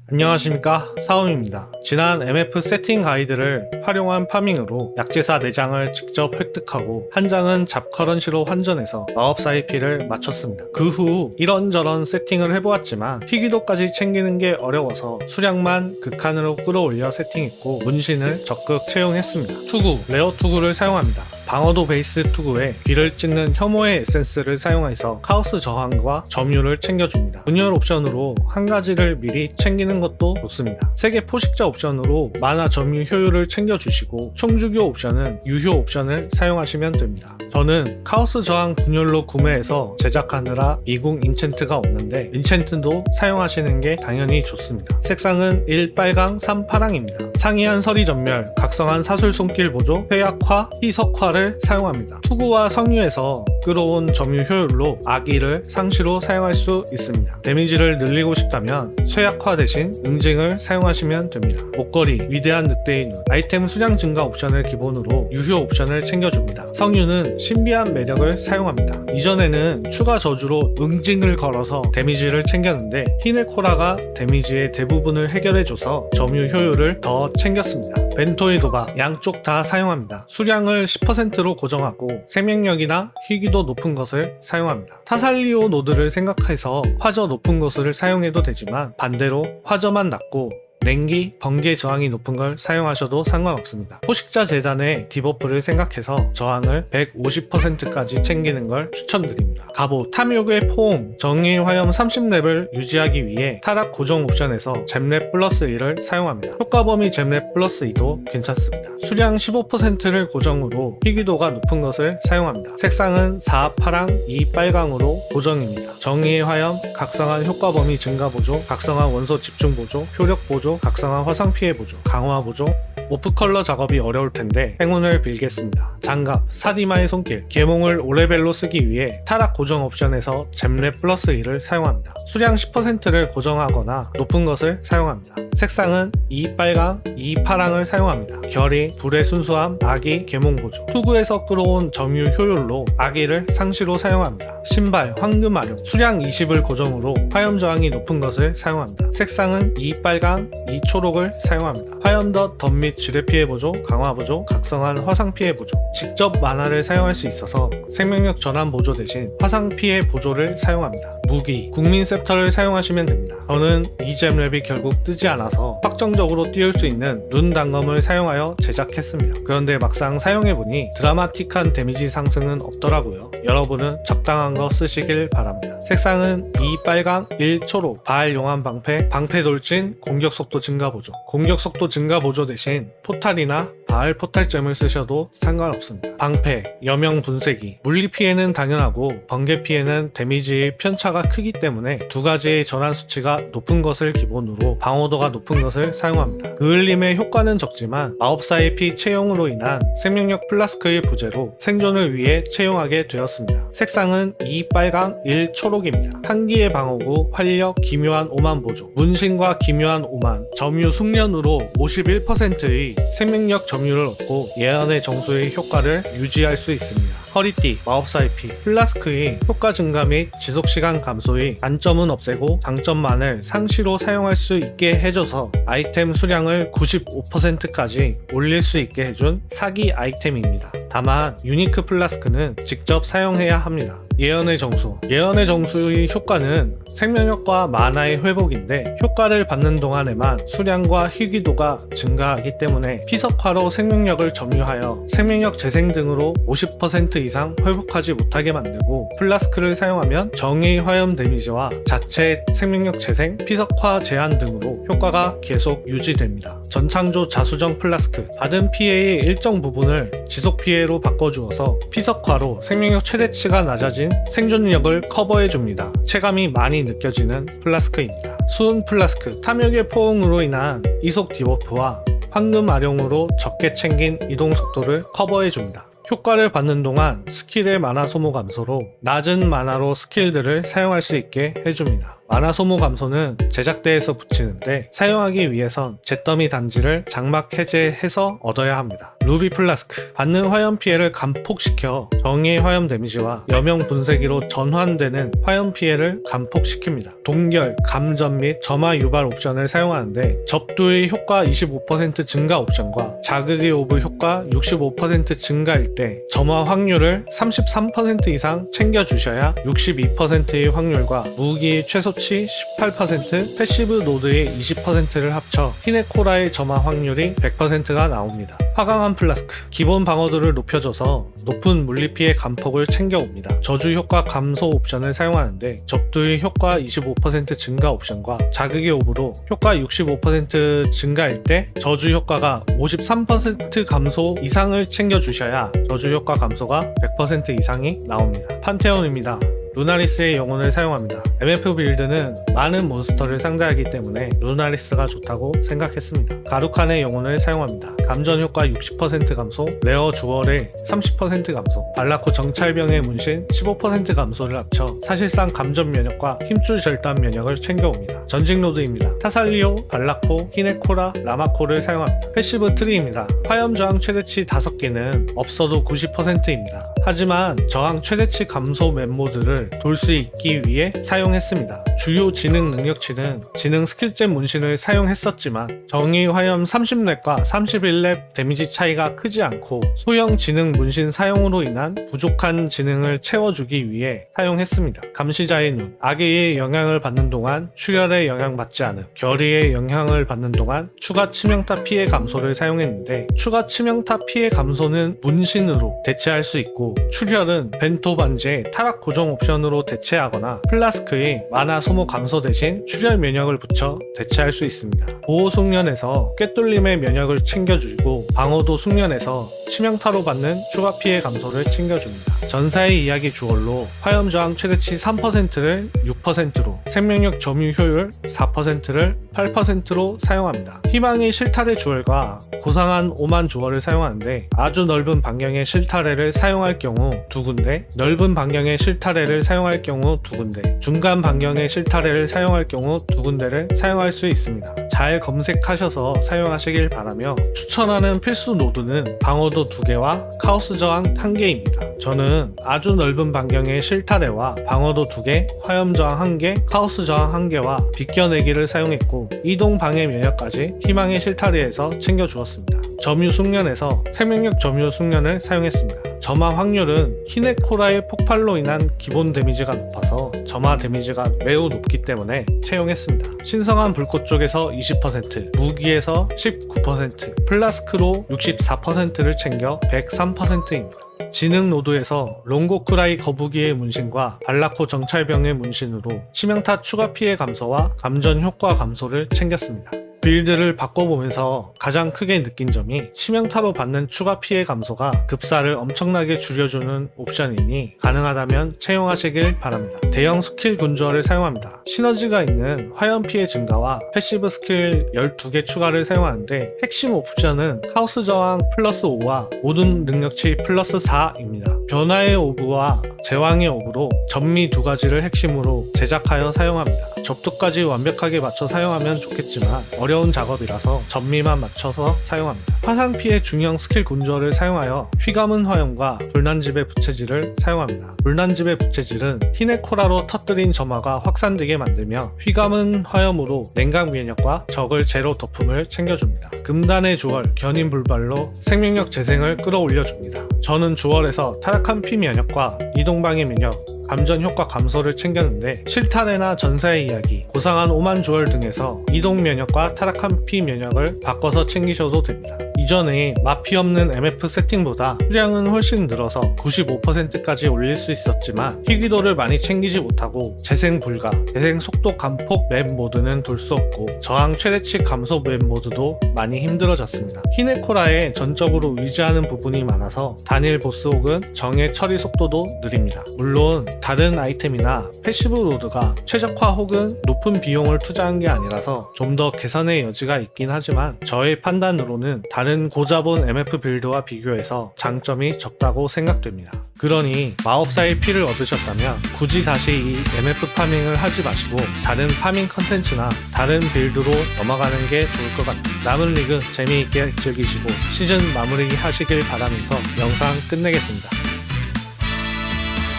안녕하십니까, 사움입니다. 지난 MF 세팅 가이드를 활용한 파밍으로 약제사 4장을 직접 획득하고 한 장은 잡커런시로 환전해서 마법사 IP를 마쳤습니다. 그 후 이런저런 세팅을 해보았지만 희귀도까지 챙기는 게 어려워서 수량만 극한으로 끌어올려 세팅했고 문신을 적극 채용했습니다. 투구, 레어 투구를 사용합니다. 방어도 베이스 투구에 귀를 찢는 혐오의 에센스를 사용해서 카오스 저항과 점유를 챙겨줍니다. 분열 옵션으로 한 가지를 미리 챙기는 것도 좋습니다. 세계 포식자 옵션으로 만화 점유 효율을 챙겨주시고 총주교 옵션은 유효 옵션을 사용하시면 됩니다. 저는 카오스 저항 분열로 구매해서 제작하느라 미궁 인챈트가 없는데 인챈트도 사용하시는 게 당연히 좋습니다. 색상은 1빨강 3파랑입니다. 상이한 서리전멸, 각성한 사술 손길 보조, 회약화, 희석화를 사용합니다. 투구와 성유에서 끌어온 점유 효율로 아기를 상시로 사용할 수 있습니다. 데미지를 늘리고 싶다면 쇠약화 대신 응징을 사용하시면 됩니다. 목걸이, 위대한 늑대의 눈, 아이템 수량 증가 옵션을 기본으로 유효 옵션을 챙겨줍니다. 성유는 신비한 매력을 사용합니다. 이전에는 추가 저주로 응징을 걸어서 데미지를 챙겼는데 히네코라가 데미지의 대부분을 해결해줘서 점유 효율을 더 챙겼습니다. 벤토의 도박, 양쪽 다 사용합니다. 수량을 10%로 고정하고 생명력이나 희귀도 높은 것을 사용합니다. 타살리오 노드를 생각해서 화저 높은 것을 사용해도 되지만 반대로 화저만 낮고 냉기, 번개 저항이 높은 걸 사용하셔도 상관없습니다. 포식자 재단의 디버프를 생각해서 저항을 150%까지 챙기는 걸 추천드립니다. 갑옷, 탐욕의 포옹, 정의의 화염 30렙을 유지하기 위해 타락 고정 옵션에서 잼랩 플러스 1을 사용합니다. 효과 범위 잼랩 플러스 2도 괜찮습니다. 수량 15%를 고정으로 희귀도가 높은 것을 사용합니다. 색상은 4파랑 2빨강으로 고정입니다. 정의의 화염, 각성한 효과 범위 증가 보조, 각성한 원소 집중 보조, 효력 보조, 각성한 화상 피해 보조, 강화 보조. 오프 컬러 작업이 어려울 텐데 행운을 빌겠습니다. 장갑, 사디마의 손길, 계몽을 5레벨로 쓰기 위해 타락 고정 옵션에서 잼랩 플러스 2를 사용합니다. 수량 10%를 고정하거나 높은 것을 사용합니다. 색상은 2빨강, 2파랑을 사용합니다. 결이, 불의 순수함, 아기, 계몽 보조. 투구에서 끌어온 점유 효율로 아기를 상시로 사용합니다. 신발, 황금 아령, 수량 20을 고정으로 화염 저항이 높은 것을 사용합니다. 색상은 2빨강, 2초록을 사용합니다. 화염덧, 덧 및 지뢰 피해 보조, 강화 보조, 각성한 화상 피해 보조. 직접 만화를 사용할 수 있어서 생명력 전환 보조 대신 화상 피해 보조를 사용합니다. 무기, 국민 셉터를 사용하시면 됩니다. 저는 이 잼랩이 결국 뜨지 않아서 확정적으로 띄울 수 있는 눈 단검을 사용하여 제작했습니다. 그런데 막상 사용해보니 드라마틱한 데미지 상승은 없더라고요. 여러분은 적당한 거 쓰시길 바랍니다. 색상은 2빨강, 1초록, 바알 용암 방패, 방패 돌진, 공격 속도 증가 보조. 공격 속도 증가 보조 대신 포탈이나 바알 포탈점을 쓰셔도 상관없습니다. 방패, 여명 분쇄기. 물리 피해는 당연하고 번개 피해는 데미지의 편차가 크기 때문에 두 가지의 전환 수치가 높은 것을 기본으로 방어도가 높은 것을 사용합니다. 그을림의 효과는 적지만 마법사의 피 채용으로 인한 생명력 플라스크의 부재로 생존을 위해 채용하게 되었습니다. 색상은 2빨강, 1초록입니다. 한기의 방어구, 활력, 기묘한 오만 보조. 문신과 기묘한 오만, 점유 숙련으로 51%의 생명력 점유를 얻고 예언의 정수의 효과를 유지할 수 있습니다. 허리띠, 마법사의 피, 플라스크의 효과 증가 및 지속시간 감소의 단점은 없애고 장점만을 상시로 사용할 수 있게 해줘서 아이템 수량을 95%까지 올릴 수 있게 해준 사기 아이템입니다. 다만 유니크 플라스크는 직접 사용해야 합니다. 예언의 정수. 예언의 정수의 효과는 생명력과 마나의 회복인데 효과를 받는 동안에만 수량과 희귀도가 증가하기 때문에 피석화로 생명력을 점유하여 생명력 재생 등으로 50% 이상 회복하지 못하게 만들고 플라스크를 사용하면 정의 화염 데미지와 자체 생명력 재생, 피석화 제한 등으로 효과가 계속 유지됩니다. 전창조 자수정 플라스크. 받은 피해의 일정 부분을 지속 피해로 바꿔주어서 피석화로 생명력 최대치가 낮아진 생존력을 커버해줍니다. 체감이 많이 느껴지는 플라스크입니다. 수은 플라스크. 탐욕의 포옹으로 인한 이속 디버프와 황금 아령으로 적게 챙긴 이동 속도를 커버해줍니다. 효과를 받는 동안 스킬의 마나 소모 감소로 낮은 마나로 스킬들을 사용할 수 있게 해줍니다. 만화 소모 감소는 제작대에서 붙이는데 사용하기 위해선 잿더미 단지를 장막 해제해서 얻어야 합니다. 루비 플라스크, 받는 화염 피해를 감폭시켜 정의의 화염 데미지와 여명 분쇄기로 전환되는 화염 피해를 감폭시킵니다. 동결, 감전 및 점화 유발 옵션을 사용하는데 접두의 효과 25% 증가 옵션과 자극의 오브 효과 65% 증가일 때 점화 확률을 33% 이상 챙겨주셔야 62%의 확률과 무기의 최소치 18%, 패시브 노드의 20%를 합쳐 히네코라의 점화 확률이 100%가 나옵니다. 화강암 플라스크, 기본 방어도를 높여줘서 높은 물리피해 감폭을 챙겨옵니다. 저주 효과 감소 옵션을 사용하는데 접두의 효과 25% 증가 옵션과 자극의 오브로 효과 65% 증가일 때 저주 효과가 53% 감소 이상을 챙겨주셔야 저주 효과 감소가 100% 이상이 나옵니다. 판테온입니다. 루나리스의 영혼을 사용합니다. MF 빌드는 많은 몬스터를 상대하기 때문에 루나리스가 좋다고 생각했습니다. 가루칸의 영혼을 사용합니다. 감전 효과 60% 감소, 레어 주얼의 30% 감소, 발라코 정찰병의 문신 15% 감소를 합쳐 사실상 감전 면역과 힘줄 절단 면역을 챙겨옵니다. 전직 로드입니다. 타살리오, 발라코, 히네코라, 라마코를 사용합니다. 패시브 트리입니다. 화염 저항 최대치 5개는 없어도 90%입니다. 하지만 저항 최대치 감소 맵모드를 돌 수 있기 위해 사용했습니다. 주요 지능 능력치는 지능 스킬잼 문신을 사용했었지만 정의 화염 30렙과 31렙 데미지 차이가 크지 않고 소형 지능 문신 사용으로 인한 부족한 지능을 채워주기 위해 사용했습니다. 감시자의 눈, 악의의 영향을 받는 동안 출혈에 영향받지 않음, 결의의 영향을 받는 동안 추가 치명타 피해 감소를 사용했는데 추가 치명타 피해 감소는 문신으로 대체할 수 있고 출혈은 벤토 반지의 타락 고정 옵션으로 대체하거나 플라스크의 마나 소모 감소 대신 출혈 면역을 붙여 대체할 수 있습니다. 보호 숙련에서 꿰뚫림의 면역을 챙겨주고 방어도 숙련에서 치명타로 받는 추가 피해 감소를 챙겨줍니다. 전사의 이야기 주얼로 화염 저항 최대치 3%를 6%로, 생명력 점유 효율 4%를 8%로 사용합니다. 희망의 실타래 주얼과 고상한 오만 주얼을 사용하는데 아주 넓은 반경의 실타래를 사용할 경우 2군데, 넓은 반경의 실타래를 사용할 경우 2군데, 중간 반경의 실타래를 사용할 경우 2군데를 사용할 수 있습니다. 잘 검색하셔서 사용하시길 바라며 추천하는 필수 노드는 방어도 2개와 카오스 저항 1개입니다. 저는 아주 넓은 반경의 실타래와 방어도 2개, 화염 저항 1개, 카오스 저항 1개와 비껴내기를 사용했고 이동 방해 면역까지 희망의 실타래에서 챙겨주었습니다. 점유 숙련에서 생명력 점유 숙련을 사용했습니다. 점화 확률은 히네코라의 폭발로 인한 기본 데미지가 높아서 점화 데미지가 매우 높기 때문에 채용했습니다. 신성한 불꽃 쪽에서 20%, 무기에서 19%, 플라스크로 64%를 챙겨 103%입니다. 지능 노드에서 롱고쿠라이 거북이의 문신과 발라코 정찰병의 문신으로 치명타 추가 피해 감소와 감전 효과 감소를 챙겼습니다. 빌드를 바꿔보면서 가장 크게 느낀 점이 치명타로 받는 추가 피해 감소가 급사를 엄청나게 줄여주는 옵션이니 가능하다면 채용하시길 바랍니다. 대형 스킬 군주어를 사용합니다. 시너지가 있는 화염 피해 증가와 패시브 스킬 12개 추가를 사용하는데 핵심 옵션은 카오스 저항 플러스 5와 모든 능력치 플러스 4입니다. 변화의 오브와 제왕의 오브로 전미 2가지를 핵심으로 제작하여 사용합니다. 접두까지 완벽하게 맞춰 사용하면 좋겠지만 어려운 작업이라서 전미만 맞춰서 사용합니다. 화상 피해 중형 스킬 군주어를 사용하여 휘감은 화염과 불난집의 부채질을 사용합니다. 불난집의 부채질은 히네코라로 터뜨린 점화가 확산되게 만들며 휘감은 화염으로 냉각 면역과 적을 제로 덮음을 챙겨줍니다. 금단의 주얼, 견인 불발로 생명력 재생을 끌어올려줍니다. 저는 주얼에서 타락한 피 면역과 이동방해 면역, 감전 효과 감소를 챙겼는데 실타래나 전사의 이야기, 고상한 오만 주얼 등에서 이동 면역과 타락한 피 면역을 바꿔서 챙기셔도 됩니다. 이전에 마피 없는 MF 세팅보다 수량은 훨씬 늘어서 95%까지 올릴 수 있었지만 희귀도를 많이 챙기지 못하고 재생 불가, 재생 속도 감폭 맵 모드는 돌 수 없고 저항 최대치 감소 맵 모드도 많이 힘들어졌습니다. 히네코라에 전적으로 의지하는 부분이 많아서 단일 보스 혹은 정의 처리 속도도 느립니다. 물론 다른 아이템이나 패시브 로드가 최적화 혹은 높은 비용을 투자한 게 아니라서 좀 더 개선의 여지가 있긴 하지만 저의 판단으로는 다른 다른 고자본 MF 빌드와 비교해서 장점이 적다고 생각됩니다. 그러니 마법사의 피를 얻으셨다면 굳이 다시 이 MF 파밍을 하지 마시고 다른 파밍 컨텐츠나 다른 빌드로 넘어가는 게 좋을 것 같아요. 남은 리그 재미있게 즐기시고 시즌 마무리 하시길 바라면서 영상 끝내겠습니다.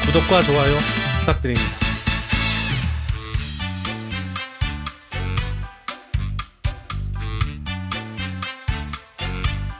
구독과 좋아요 부탁드립니다.